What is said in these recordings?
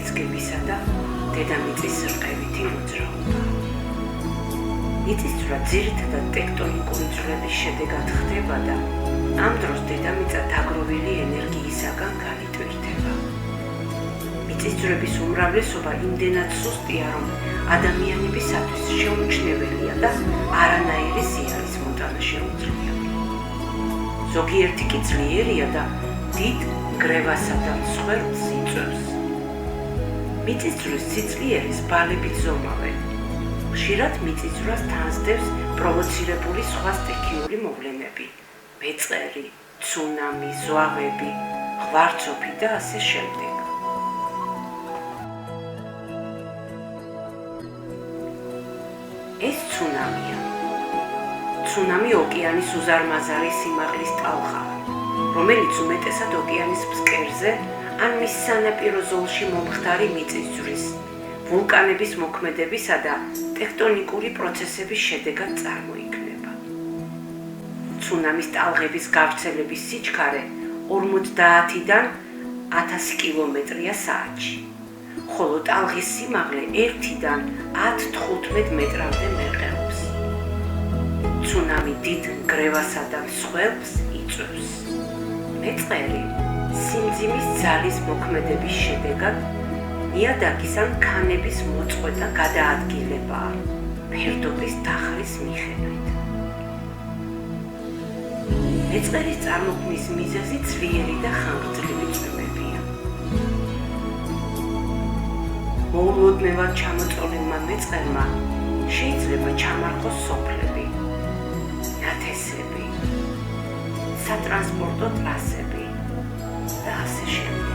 ფერისგებისა და დედამიწის რყევითი მოძრაობა. მიწისძვრა ძირითადად ტექტონიკური ძვლების შედეგად ხდება და ამ დროს დედამიწა დაგროვილი ენერგიისაგან განიტვირთება. მიწისძვრების უმრავლესობა იმდენად სუსტია, რომ ადამიანებისათვის შეუმჩნეველია და არანაირი სიარის მოტანა შეუძლია. ზოგიერთი კი ძლიერია და დიდ გრევასა და მსხვერპლს იწვევს. მიწისძვრის სიძლიერის ბალებით ზომავენ. ხშირად მიწისძვრას თანსდევს პროვოცირებული სხვა სტიქიური მოვლენები, მეწყერი, ცუნამი, ზვავები, ღვარცოფი და ასე შემდეგ. ეს ცუნამია. ცუნამი ოკეანის უზარმაზარი სიმაღლის ტალღაა, რომელიც უმეტესად ოკეანის ფსკერზე ან მის სანაპირო ზოლში მომხდარი მიწისძვრის, ვულკანების მოქმედებისა და ტექტონიკური პროცესების შედეგად წარმოიქმნება. ცუნამის ტალღების გავრცელების სიჩქარე 50-დან 1000 კილომეტრია საათში, ხოლო ტალღის სიმაღლე 1-დან 10-15 მეტრამდე მერყეობს. ცუნამი დიდ გრევასა და მსხვერპლს იწვევს. მეწყერი სიმძიმის ძალის მოქმედების შედეგად ნიადაგის ან ქანების მოწყვეტა გადაადგილებაა ფერდობის დახრის მიხედვით. მეწყერის წარმოქმნის მიზეზი ძლიერი და ხანგრძლივი წვიმებია. მოულოდნელად ჩამოწოლებულმა მეწყერმა შეიძლება ჩამარხოს სოფლები, ნათესები, სატრანსპორტო ტრასები და ასე შემდეგ.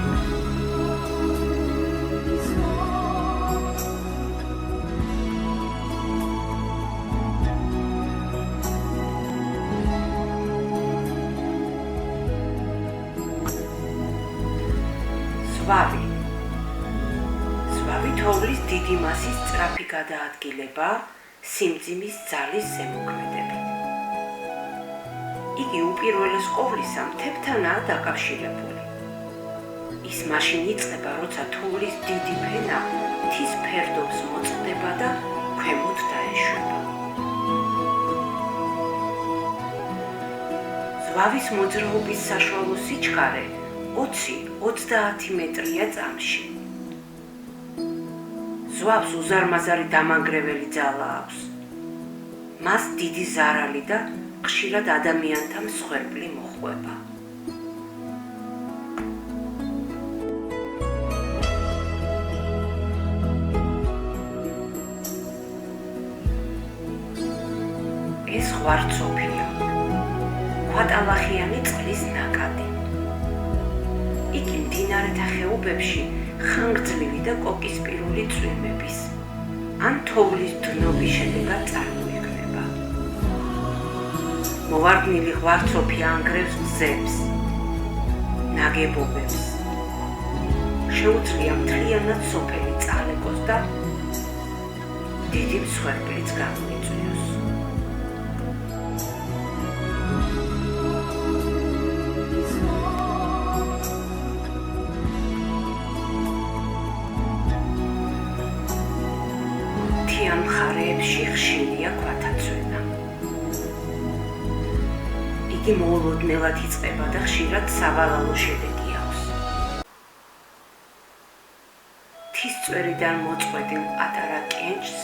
ზვავი თოვლის დიდი მასის სწრაფი გადაადგილება სიმძიმის ძალის ზემოქმედებით. იგი უპირველეს ყოვლისა მთებთანაა დაკავშირებული. ის მაშინ იწყება, როცა თოვლის დიდი ფენა მთის ფერდობს მოწყდება და ქვემოთ დაეშვება. ზვავის მოძრაობის საშუალო სიჩქარე 20-30 მეტრია წამში. ზვავს უზარმაზარი დამანგრეველი ძალა აქვს. მას დიდი ზარალი და ხშირად ადამიანთა მსხვერპლი მოჰყვება. ეს ღვარცოფია, ქვატალახიანი წყლის ნაკადი. იგი მდინარეთა ხეობებში ხანგრძლივი და კოკისპირული წვიმების ან თოვლის დნობის შედეგად წარმოიქმნება. მოვარდნილი ღვარცოფი ანგრევს გზებს, ნაგებობებს. შეუძლია მთლიანად სოფელი წალეკოს და დიდი მსხვერპლიც გამოიწვიოს. მთიან მხარეებში ხშირია ქვათაცვენა. იგი მოულოდნელად იწყება და ხშირად სავალალო შედეგი აქვს. მთის წვერიდან მოწყვეტილ პატარა კენჭს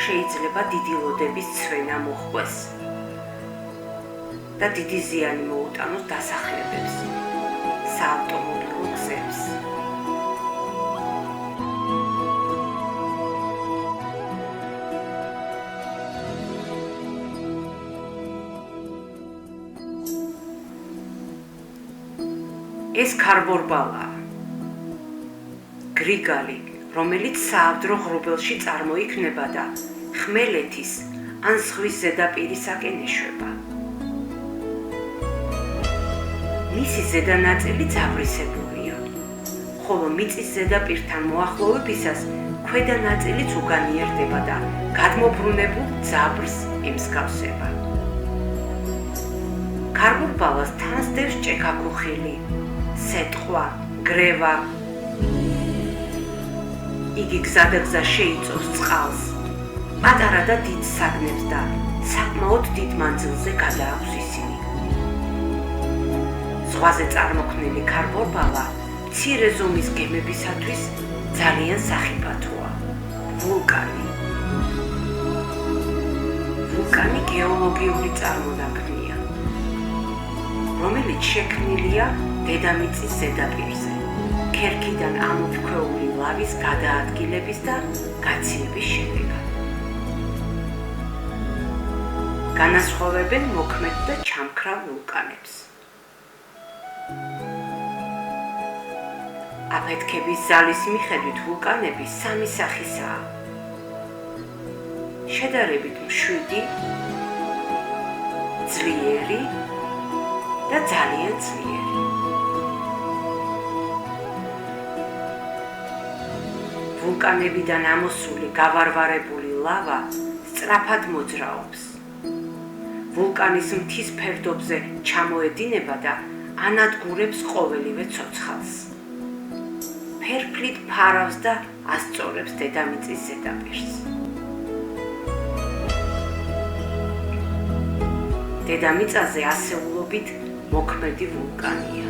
შეიძლება დიდი ლოდების ცვენა მოჰყვეს და დიდი ზიანი მოუტანოს დასახლებებს, საავტომობილო გზებს. ეს ქარბორბალაა, გრიგალი, რომელიც საავდრო ღრუბელში წარმოიქმნება და ხმელეთის ან ზღვის ზედაპირისაკენ ეშვება. მისი ზედა ნაწილი ძაბრისებულია, ხოლო მიწის ზედაპირთან მოახლოვებისას ქვედა ნაწილიც უგანიერდება და გადმობრუნებულ ძაბრს ემსგავსება. ქარბორბალას თანსდევს ჭექაქუხილი, სეტყვა, გრევა იგი გზადაგზა შეიწოვს წყალს, პატარა და დიდ საგნებს და საკმაოდ დიდ მანძილზე გადააქვს ისინი. ზღვაზე წარმოქმნილი ქარბორბალა მცირე ზომის გემებისათვის ძალიან სახიფათოა. ვულკანი. ვულკანი გეოლოგიური წარმონაქმნია, რომელიც შექმნილია დედამიწის ზედაპირზე, ქერქიდან ამოფრქვეული ლავის გადაადგილების და გაციების შედეგად. განასხვავებენ მოქმედ და ჩამქრალ ვულკანებს. აფეთქების ზალის მიხედვით ვულკანები სამი სახისაა: შედარებით მშვიდი, ძლიერი და ძალიან ძლიერი. ვულკანებიდან ამოსული გავარვარებული ლავა სწრაფად მოძრაობს. ვულკანის მთის ფერდობზე ჩამოედინება და ანადგურებს ყოველივე ცოცხალს. ფერფლით ფარავს და ასწორებს დედამიწის ზედაპირს. დედამიწაზე ასეულობით მოქმედი ვულკანია.